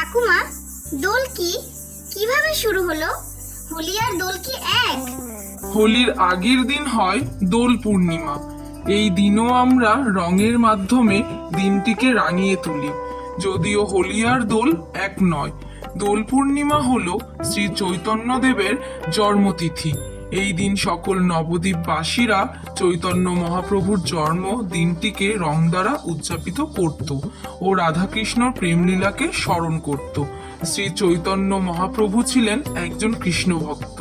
ঠাকুমা, দোল কি, কিভাবে শুরু হলো? হোলি আর দোল কি এক? হোলির আগের দিন হয় দোল পূর্ণিমা। এই দিনও আমরা রঙের মাধ্যমে দিনটিকে রাঙিয়ে তুলি। যদিও হোলি আর দোল এক নয়। দোল পূর্ণিমা হলো শ্রী চৈতন্যদেবের জন্মতিথি। এই দিন সকল নবদ্বীপবাসীরা চৈতন্য মহাপ্রভুর জন্ম দিনটিকে রং দ্বারা উদযাপিত করত ও রাধাকৃষ্ণর প্রেমলীলাকে স্মরণ করত। শ্রী চৈতন্য মহাপ্রভু ছিলেন একজন কৃষ্ণ ভক্ত।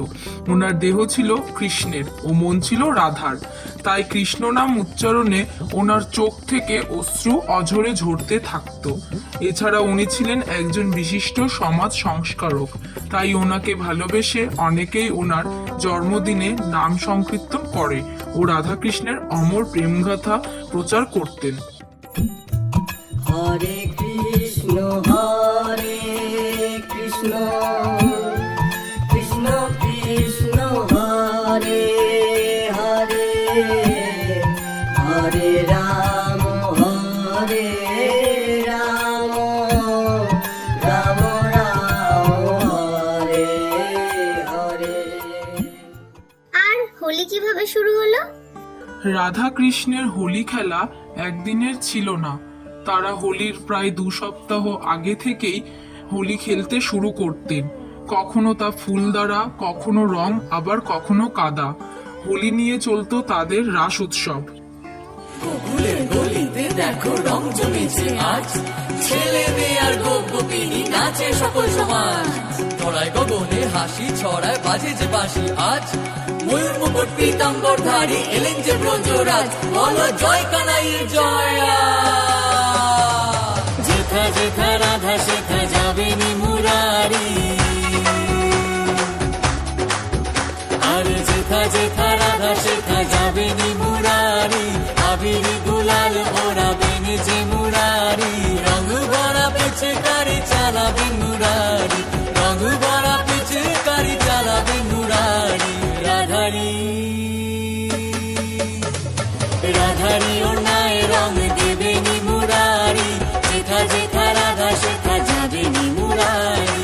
ওনার দেহ ছিল কৃষ্ণের ও মন ছিল রাধার। তাই কৃষ্ণ নাম উচ্চারণে ওনার চোখ থেকে অশ্রু অঝরে ঝরতে থাকত। এছাড়া উনি ছিলেন একজন বিশিষ্ট সমাজ সংস্কারক। তাই ওনাকে ভালোবেসে অনেকেই ওনার জন্মদিনে নাম সংকীর্তন করে ও রাধাকৃষ্ণের অমর প্রেমগাথা প্রচার করতেন। হরে কৃষ্ণ কৃষ্ণ কৃষ্ণ হরে হরে, হরে রাম রাম রাম হরে হরে। আর হোলি কিভাবে শুরু হলো? রাধা কৃষ্ণের হোলি খেলা একদিনের ছিল না। তারা হোলির প্রায় 2 সপ্তাহ আগে থেকেই হোলি খেলতে শুরু করতেন। কখনো তা ফুল দ্বারা, কখনো রং, আবার কখনো কাদা। হোলি নিয়ে চলতো তাদের রাস উৎসব। গোকুলের গলিতে দেখো রং জমেছে আজ, ছেলে মেয়ে আর গোপিনী নাচে সকল সমাজ। ছড়ায় গগনে হাসি, ছড়ায় বাজে যে বাঁশি আজ। ময়ূর মুকুট পীতাম্বর ধারী এলেন যে ব্রজরাজ, বলো জয় কানাইয়ের জয়। যেথা যেথা রাধা সেথা যাবেনি মুরারি, আরে যেথা যেথা রাধা সেথা যাবেনি মুরারি। আবির গুলাল ওড়াবেন যে মুরারি, রঙ ভরা পেছে কারি চালাবেন মুরারি, রঙ ভরা পেছে কারি চালাবেন মুরারি। রাধারি রাধারি ওনায় রঙ দেবেনি মুরারি, যেথা যেথা রাধা সেথা যাবেনি মুরারি।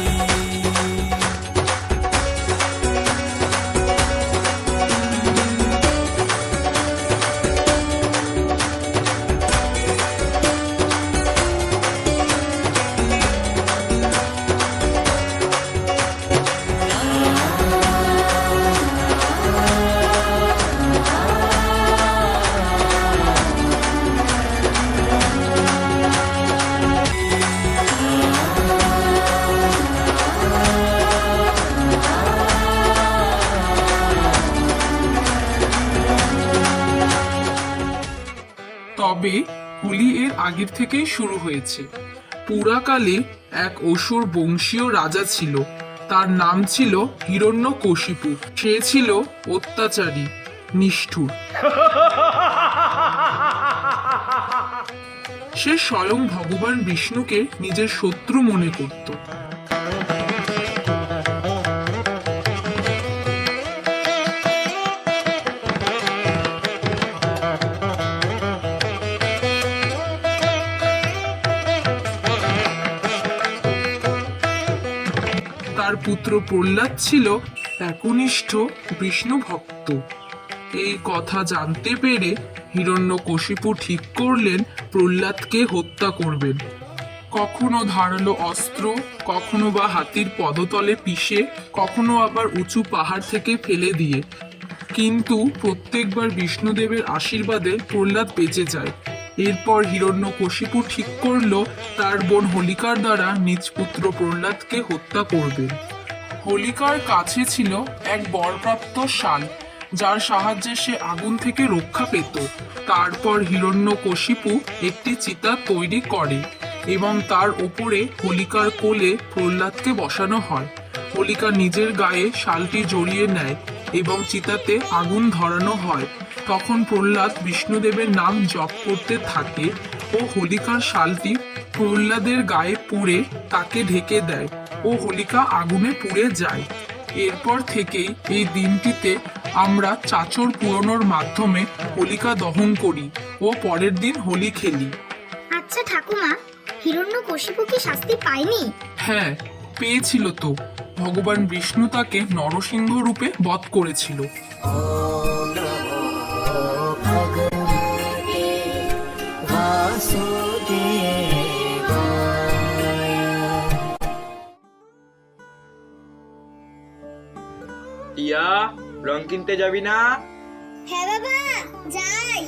তবে হোলি এর আগের থেকেই শুরু হয়েছে। পুরাকালে এক অসুর বংশীয় রাজা ছিল। তার নাম ছিল হিরণ্যকশিপু। সে ছিল অত্যাচারী, নিষ্ঠুর। সে স্বয়ং ভগবান বিষ্ণুকে নিজের শত্রু মনে করত। তার পুত্র প্রহ্লাদ ছিল একনিষ্ঠ বিষ্ণু ভক্ত। এই কথা জানতে পেরে হিরণ্যকশিপু ঠিক করলেন প্রহ্লাদকে হত্যা করবেন। কখনো ধারালো অস্ত্র, কখনো বা হাতির পদতলে পিষে, কখনো আবার উঁচু পাহাড় থেকে ফেলে দিয়ে। কিন্তু প্রত্যেকবার বিষ্ণুদেবের আশীর্বাদে প্রহ্লাদ বেঁচে যায়। এরপর হিরণ্যকশিপু ঠিক করলো তার বোন হোলিকার দ্বারা নিজ পুত্র প্রহ্লাদকে হত্যা করবেন। হোলিকার কাছে ছিল এক বরপ্রাপ্ত শাল, যার সাহায্যে সে আগুন থেকে রক্ষা পেত। তারপর হিরণ্যকশিপু একটি চিতা তৈরি করে এবং তার উপরে হোলিকার কোলে প্রহ্লাদকে বসানো হয়। হোলিকা নিজের গায়ে শালটি জড়িয়ে নেয় এবং চিতাতে আগুন ধরানো হয়। তখন প্রহ্লাদ বিষ্ণুদেবের নাম জপ করতে থাকে ও হোলিকার শালটি প্রহ্লাদের গায়ে পুড়ে তাকে ঢেকে দেয় ও হোলিকা আগুনে পুড়ে যায়। এরপর থেকেই এই দিনটিতে আমরা চাচর পুরানোর মাধ্যমে হোলিকা দহন করি ও পরের দিন হোলি খেলি। আচ্ছা ঠাকুমা, হিরণ্যকশিপু কি শাস্তি পায়নি? হ্যাঁ, পেয়েছিল তো। ভগবান বিষ্ণু তাকে নরসিংহ রূপে বধ করেছিল। ওম নমো ভগবতে বাসুদেবায়। টিয়া, রং কিনতে যাবি না? হ্যাঁ বাবা, যাই।